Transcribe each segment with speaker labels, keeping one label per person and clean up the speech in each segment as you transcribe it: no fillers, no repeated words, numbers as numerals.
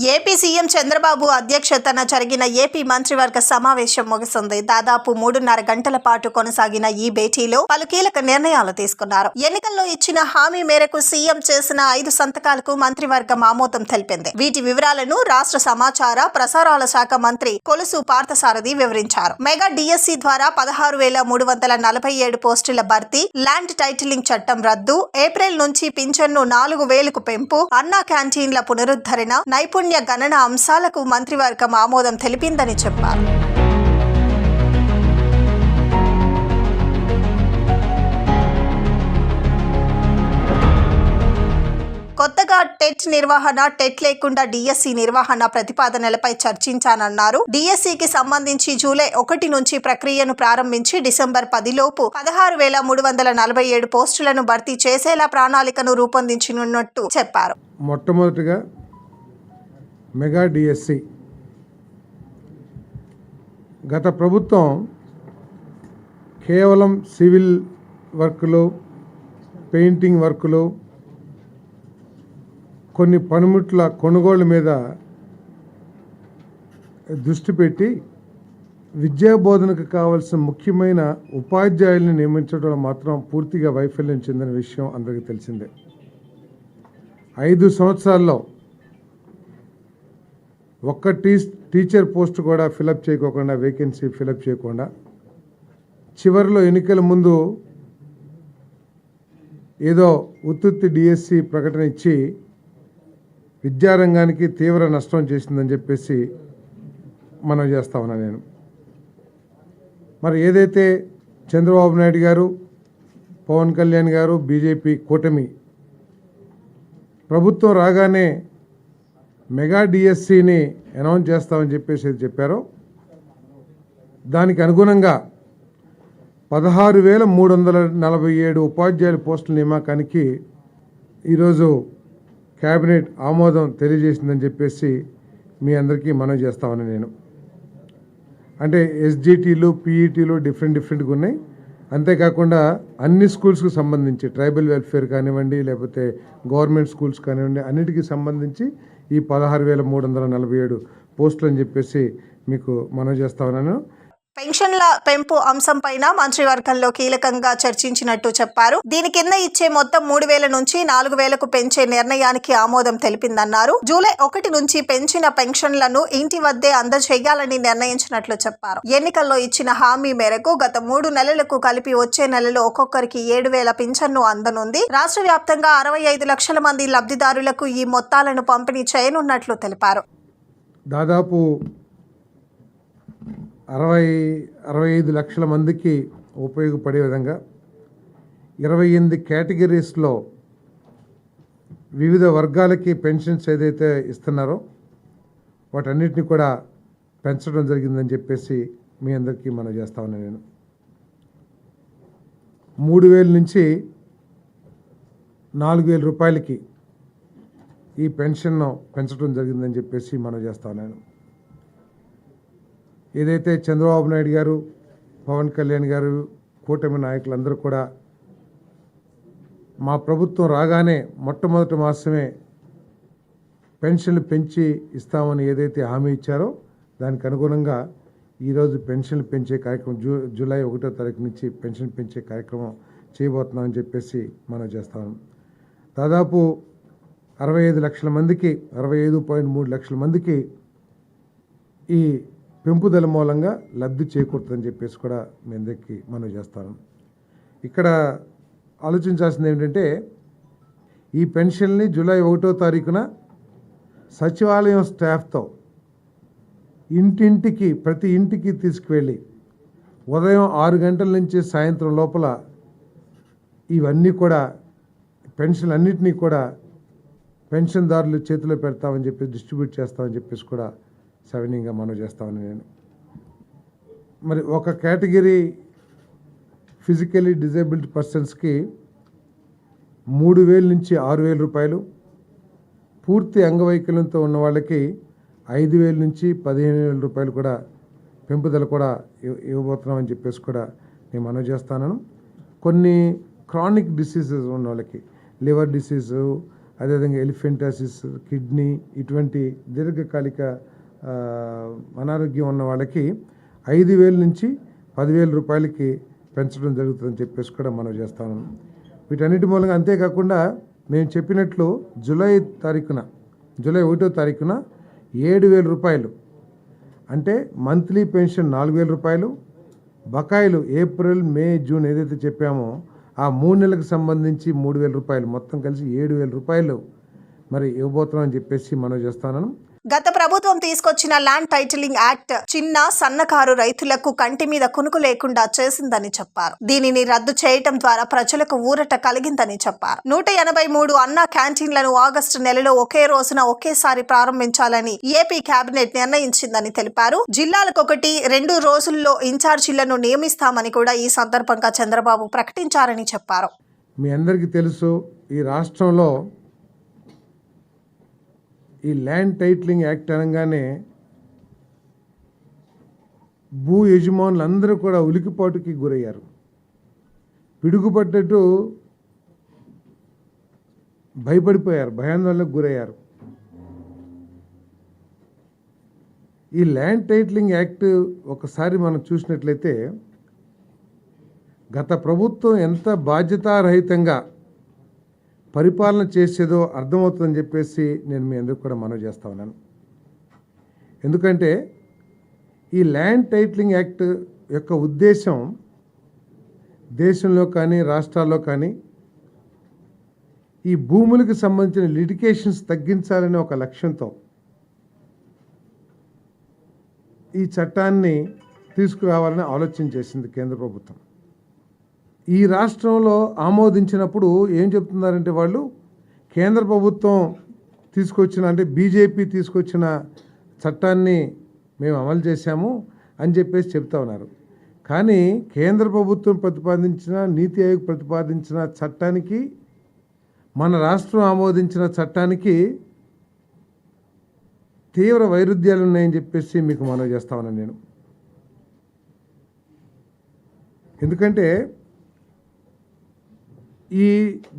Speaker 1: AP CM Chandrababu అధ్యక్షతన జరిగిన AP మంత్రివర్గ సమావేశం ముగిసింది. దాదాపు 3.5 గంటల పాటు కొనసాగిన ఈ భేటీలో పలు కీలక నిర్ణయాలు తీసుకున్నారు. ఎన్నికల్లో ఇచ్చిన హామీ మేరకు సీఎం చేసిన 5 సంతకాలకు మంత్రివర్గం ఆమోదం తెలిపింది. వీటి వివరాలను రాష్ట్ర సమాచార ప్రసారాల శాఖ మంత్రి కొలుసు పార్థసారథి వివరించారు. మెగా డిఎస్సి ద్వారా 16,347 పోస్టుల భర్తీ, ల్యాండ్ టైటిలింగ్ చట్టం రద్దు, ఏప్రిల్ నుంచి పింఛన్ను 4,000కు పెంపు, అన్నా క్యాంటీన్ల పునరుద్ధరణ, నైపుణ్య గణన అంశాలకు మంత్రివర్గం ఆమోదం తెలిపిందని చెప్పారు. కొత్తగా టెట్ నిర్వహణ, టెట్ లేకుండా డిఎస్సి నిర్వహణ ప్రతిపాదనలపై చర్చించానన్నారు. డిఎస్సికి సంబంధించి జూలై 1 నుంచి ప్రక్రియను ప్రారంభించి డిసెంబర్ 10 లోపు 16,347 పోస్టులను భర్తీ చేసేలా ప్రణాళికను రూపొందించనున్నట్టు చెప్పారు.
Speaker 2: మొట్టమొదటిగా మెగా డిఎస్సి గత ప్రభుత్వం కేవలం సివిల్ వర్క్లు, పెయింటింగ్ వర్క్లు, కొన్ని పనిముట్ల కొనుగోలు మీద దృష్టి పెట్టి విద్యా బోధనకు కావాల్సిన ముఖ్యమైన ఉపాధ్యాయుల్ని నియమించడంలో మాత్రం పూర్తిగా వైఫల్యం చెందిన విషయం అందరికీ తెలిసిందే. 5 సంవత్సరాల్లో ఒక్క టీచర్ పోస్ట్ కూడా ఫిలప్ చేయకోకుండా, వేకెన్సీ ఫిలప్ చేయకుండా, చివరిలో ఎన్నికల ముందు ఏదో ఉత్తుత్తి డిఎస్సి ప్రకటన ఇచ్చి విద్యారంగానికి తీవ్ర నష్టం చేసిందని చెప్పేసి మనం చేస్తా ఉన్నా నేను. మరి ఏదైతే చంద్రబాబు నాయుడు గారు, పవన్ కళ్యాణ్ గారు, బీజేపీ కూటమి ప్రభుత్వం రాగానే మెగా డిఎస్సిని అనౌన్స్ చేస్తామని చెప్పేసి చెప్పారో దానికి అనుగుణంగా 16,347 ఉపాధ్యాయుల పోస్టుల నియామకానికి ఈరోజు క్యాబినెట్ ఆమోదం తెలియజేసిందని చెప్పేసి మీ అందరికీ మనవి చేస్తామని నేను. అంటే ఎస్జిటీలు, పీఈటీలు డిఫరెంట్గా ఉన్నాయి. అంతేకాకుండా అన్ని స్కూల్స్కి సంబంధించి ట్రైబల్ వెల్ఫేర్ కానివ్వండి, లేకపోతే గవర్నమెంట్ స్కూల్స్ కానివ్వండి, అన్నిటికీ సంబంధించి ఈ 16,347 పోస్టులు అని చెప్పేసి మీకు మనవి చేస్తా ఉన్నాను.
Speaker 1: పెన్షన్ల పెంపు అంశంపైన మంత్రివర్గంలో కీలకంగా చర్చించినట్టు చెప్పారు. దీని కింద ఇచ్చే మొత్తం 3,000 నుంచి 4,000కు పెంచే నిర్ణయానికి ఆమోదం తెలిపిందన్నారు. జూలై 1 నుంచి పెంచిన పెన్షన్లను ఇంటి వద్దే అందజేయాలని నిర్ణయించినట్లు చెప్పారు. ఎన్నికల్లో ఇచ్చిన హామీ మేరకు గత 3 నెలలకు కలిపి వచ్చే నెలలో ఒక్కొక్కరికి 7,000 పింఛన్ను అందనుంది. రాష్ట్ర వ్యాప్తంగా 65 లక్షల మంది లబ్ధిదారులకు ఈ మొత్తాలను పంపిణీ చేయనున్నట్లు తెలిపారు.
Speaker 2: దాదాపు 65 లక్షల మందికి ఉపయోగపడే విధంగా 28 కేటగిరీస్లో వివిధ వర్గాలకి పెన్షన్స్ ఏదైతే ఇస్తున్నారో వాటన్నిటిని కూడా పెంచడం జరిగిందని చెప్పేసి మీ అందరికీ మనం చేస్తా ఉన్నాను నేను. 3,000 నుంచి 4,000 రూపాయలకి ఈ పెన్షన్ను పెంచడం జరిగిందని చెప్పేసి మనం చేస్తా ఉన్నాను. ఏదైతే చంద్రబాబు నాయుడు గారు, పవన్ కళ్యాణ్ గారు, కూటమి నాయకులందరూ కూడా మా ప్రభుత్వం రాగానే మొట్టమొదటి మాసమే పెన్షన్లు పెంచి ఇస్తామని ఏదైతే హామీ ఇచ్చారో దానికి అనుగుణంగా ఈరోజు పెన్షన్లు పెంచే కార్యక్రమం జూలై 1వ తారీఖు నుంచి పెన్షన్ పెంచే కార్యక్రమం చేయబోతున్నామని చెప్పేసి మనం చేస్తాము. దాదాపు 65 లక్షల మందికి, 65.3 లక్షల మందికి ఈ పెంపుదల మూలంగా లబ్ధి చేకూరుతుందని చెప్పేసి కూడా మీ అందరికీ మనం చేస్తాను. ఇక్కడ ఆలోచించాల్సింది ఏంటంటే ఈ పెన్షన్ని జూలై 1వ తారీఖున సచివాలయం స్టాఫ్తో ఇంటింటికి, ప్రతి ఇంటికి తీసుకువెళ్ళి ఉదయం 6 గంటల నుంచి సాయంత్రం లోపల ఇవన్నీ కూడా పెన్షన్ అన్నింటినీ కూడా పెన్షన్దారులు చేతిలో పెడతామని చెప్పి డిస్ట్రిబ్యూట్ చేస్తామని చెప్పేసి కూడా సవినీయంగా మనం చేస్తామని నేను. మరి ఒక కేటగిరీ ఫిజికలీ డిజేబుల్డ్ పర్సన్స్కి 3,000 నుంచి 6,000 రూపాయలు, పూర్తి అంగవైకల్యంతో ఉన్న వాళ్ళకి 5,000 నుంచి 15,000 రూపాయలు కూడా పెంపుదల కూడా ఇవ్వబోతున్నామని చెప్పేసి కూడా నేను మనవి చేస్తాను. కొన్ని క్రానిక్ డిసీజెస్ ఉన్న వాళ్ళకి, లివర్ డిసీజు, అదేవిధంగా ఎలిఫెంటాసిస్, కిడ్నీ ఇటువంటి దీర్ఘకాలిక అనారోగ్యం ఉన్న వాళ్ళకి 5,000 నుంచి 10,000 రూపాయలకి పెంచడం జరుగుతుందని చెప్పేసి కూడా మనం చేస్తాము. వీటన్నిటి మూలంగా అంతేకాకుండా మేము చెప్పినట్లు జూలై 1వ తారీఖున 7,000 రూపాయలు అంటే మంత్లీ పెన్షన్ 4,000 రూపాయలు, బకాయిలు ఏప్రిల్, మే, జూన్ ఏదైతే చెప్పామో ఆ 3 నెలలకు సంబంధించి 3,000 రూపాయలు, మొత్తం కలిసి 7,000 రూపాయలు మరి ఇవ్వబోతున్నాం అని చెప్పేసి మనం చేస్తాను.
Speaker 1: గత ప్రభుత్వం తీసుకొచ్చిన ల్యాండ్ టైటిలింగ్ యాక్ట్ చిన్న సన్నకారు రైతులకు కంటి మీద కునుకు లేకుండా చేసిందని చెప్పారు. దీనిని రద్దు చేయటం ద్వారా ప్రజలకు ఊరట కలిగిందని చెప్పారు. 183 అన్నా క్యాంటీన్లను ఆగస్టు నెలలో ఒకే రోజున ఒకేసారి ప్రారంభించాలని ఏపీ కేబినెట్ నిర్ణయించిందని తెలిపారు. జిల్లాలకు 1-2 రోజుల్లో ఇన్ఛార్జీలను నియమిస్తామని కూడా ఈ సందర్భంగా చంద్రబాబు ప్రకటించారని చెప్పారు.
Speaker 2: మీ అందరికీ తెలుసు, ఈ రాష్ట్రంలో ఈ ల్యాండ్ టైటిలింగ్ యాక్ట్ అనగానే భూ యజమానులు అందరూ కూడా ఉలికిపాటుకి గురయ్యారు. పిడుగుపడ్డట్టు భయపడిపోయారు, భయాందోళనకు గురయ్యారు. ఈ ల్యాండ్ టైటిలింగ్ యాక్ట్ ఒకసారి మనం చూసినట్లయితే గత ప్రభుత్వం ఎంత బాధ్యతారహితంగా పరిపాలన చేసేదో అర్థమవుతుందని చెప్పేసి నేను మీ అందరికీ కూడా మనవి చేస్తా ఉన్నాను. ఎందుకంటే ఈ ల్యాండ్ టైటిలింగ్ యాక్ట్ యొక్క ఉద్దేశం దేశంలో కానీ రాష్ట్రాల్లో కానీ ఈ భూములకు సంబంధించిన లిటిగేషన్స్ తగ్గించాలనే ఒక లక్ష్యంతో ఈ చట్టాన్ని తీసుకురావాలని ఆలోచన చేసింది కేంద్ర ప్రభుత్వం. ఈ రాష్ట్రంలో ఆమోదించినప్పుడు ఏం చెప్తున్నారంటే వాళ్ళు కేంద్ర ప్రభుత్వం తీసుకొచ్చిన అంటే బీజేపీ తీసుకొచ్చిన చట్టాన్ని మేము అమలు చేశాము అని చెప్పేసి చెప్తా ఉన్నారు. కానీ కేంద్ర ప్రభుత్వం ప్రతిపాదించిన, నీతి ఆయోగ్ ప్రతిపాదించిన చట్టానికి మన రాష్ట్రం ఆమోదించిన చట్టానికి తీవ్ర వైరుధ్యాలు ఉన్నాయని చెప్పేసి మీకు మనవి చేస్తా ఉన్నాను నేను. ఎందుకంటే ఈ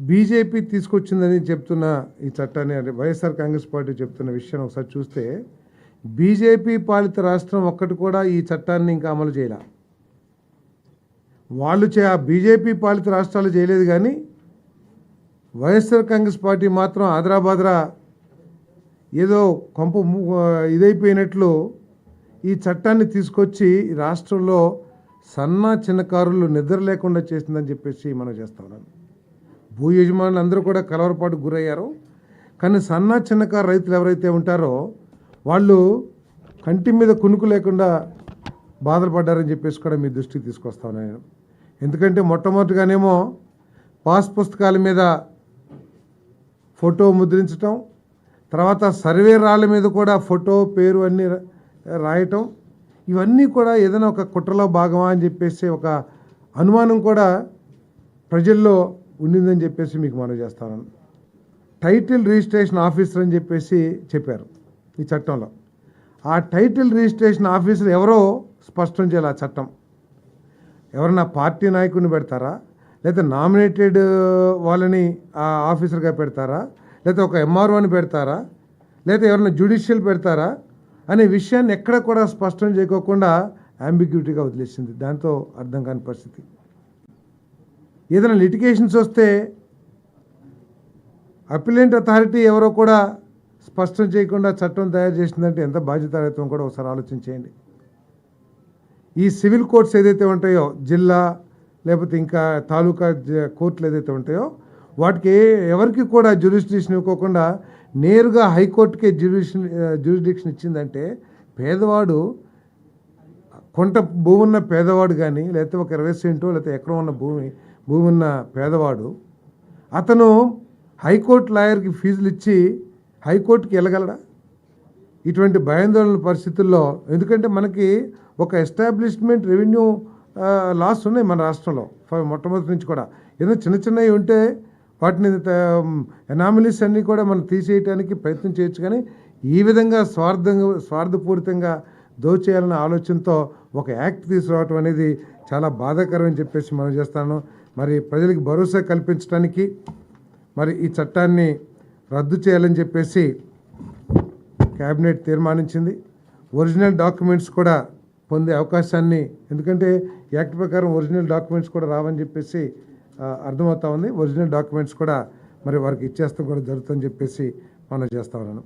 Speaker 2: బీజేపీ తీసుకొచ్చిందని చెప్తున్న ఈ చట్టాన్ని అంటే వైఎస్ఆర్ కాంగ్రెస్ పార్టీ చెప్తున్న విషయాన్ని ఒకసారి చూస్తే బీజేపీ పాలిత రాష్ట్రం ఒక్కటి కూడా ఈ చట్టాన్ని ఇంకా అమలు చేయాల. వాళ్ళు ఆ బీజేపీ పాలిత రాష్ట్రాలు చేయలేదు, కానీ వైఎస్ఆర్ కాంగ్రెస్ పార్టీ మాత్రం ఆదరాబాదరా ఏదో కొంప ఇదైపోయినట్లు ఈ చట్టాన్ని తీసుకొచ్చి రాష్ట్రంలో చిన్నకారులు నిద్ర లేకుండా చేసిందని చెప్పేసి మనం చేస్తా ఉన్నాను. భూ యజమానులు అందరూ కూడా కలవరపాటు గురయ్యారు. కానీ చిన్నకారు రైతులు ఎవరైతే ఉంటారో వాళ్ళు కంటి మీద కునుకు లేకుండా బాధలు పడ్డారని చెప్పేసి కూడా మీ దృష్టికి తీసుకొస్తాను నేను. ఎందుకంటే మొట్టమొదటిగానేమో పాస్ పుస్తకాల మీద ఫోటో ముద్రించటం, తర్వాత సర్వే రాళ్ళ మీద కూడా ఫోటో, పేరు అన్నీ రాయటం, ఇవన్నీ కూడా ఏదైనా ఒక కుట్రలో భాగమా అని చెప్పేసి ఒక అనుమానం కూడా ప్రజల్లో ఉండిందని చెప్పేసి మీకు మనవి చేస్తాను. టైటిల్ రిజిస్ట్రేషన్ ఆఫీసర్ అని చెప్పేసి చెప్పారు ఈ చట్టంలో. ఆ టైటిల్ రిజిస్ట్రేషన్ ఆఫీసర్ ఎవరో స్పష్టం చేయాలి. ఆ చట్టం ఎవరన్నా పార్టీ నాయకుడిని పెడతారా, లేదా నామినేటెడ్ వాళ్ళని ఆ ఆఫీసర్గా పెడతారా, లేదా ఒక ఎంఆర్ఓని పెడతారా, లేదా ఎవరైనా జ్యుడిషియల్ పెడతారా అనే విషయాన్ని ఎక్కడ కూడా స్పష్టం చేయకోకుండా అంబిగ్యూటీగా వదిలేసింది. దాంతో అర్థం కాని పరిస్థితి. ఏదైనా లిటిగేషన్స్ వస్తే అపిలెంట్ అథారిటీ ఎవరో కూడా స్పష్టం చేయకుండా చట్టం తయారు చేసిందంటే ఎంత బాధ్యతారహితం కూడా ఒకసారి ఆలోచించేయండి. ఈ సివిల్ కోర్ట్స్ ఏదైతే ఉంటాయో, జిల్లా లేకపోతే ఇంకా తాలూకా కోర్టులు ఏదైతే ఉంటాయో వాటికి ఎవరికి కూడా జ్యూరిస్డిక్షన్ ఇవ్వకుండా నేరుగా హైకోర్టుకే జ్యూరిస్డిక్షన్ ఇచ్చిందంటే పేదవాడు, కొంత భూమి ఉన్న పేదవాడు కానీ, లేకపోతే ఒక 20 సెంటో లేకపోతే ఎక్కడ ఉన్న భూమి ఉన్న పేదవాడు అతను హైకోర్టు లాయర్కి ఫీజులు ఇచ్చి హైకోర్టుకి వెళ్ళగలడా? ఇటువంటి భయాందోళన పరిస్థితుల్లో, ఎందుకంటే మనకి ఒక ఎస్టాబ్లిష్మెంట్ రెవెన్యూ లాస్ ఉన్నాయి మన రాష్ట్రంలో మొట్టమొదటి నుంచి కూడా. ఏదో చిన్నవి ఉంటే వాటిని ఎనామిలీస్ అన్నీ కూడా మనం తీసేయడానికి ప్రయత్నం చేయొచ్చు, కానీ ఈ విధంగా స్వార్థపూరితంగా దోచేయాలన్న ఆలోచనతో ఒక యాక్ట్ తీసుకురావటం అనేది చాలా బాధాకరం అని చెప్పేసి మనం చేస్తాను. మరి ప్రజలకు భరోసా కల్పించడానికి మరి ఈ చట్టాన్ని రద్దు చేయాలని చెప్పేసి క్యాబినెట్ తీర్మానించింది. ఒరిజినల్ డాక్యుమెంట్స్ కూడా పొందే అవకాశాన్ని, ఎందుకంటే యాక్ట్ ప్రకారం ఒరిజినల్ డాక్యుమెంట్స్ కూడా రావని చెప్పేసి అర్థమవుతా ఉంది. ఒరిజినల్ డాక్యుమెంట్స్ కూడా మరి వారికి ఇచ్చేస్తాం కూడా జరుగుతుందని చెప్పేసి మనం చేస్తా ఉన్నాను.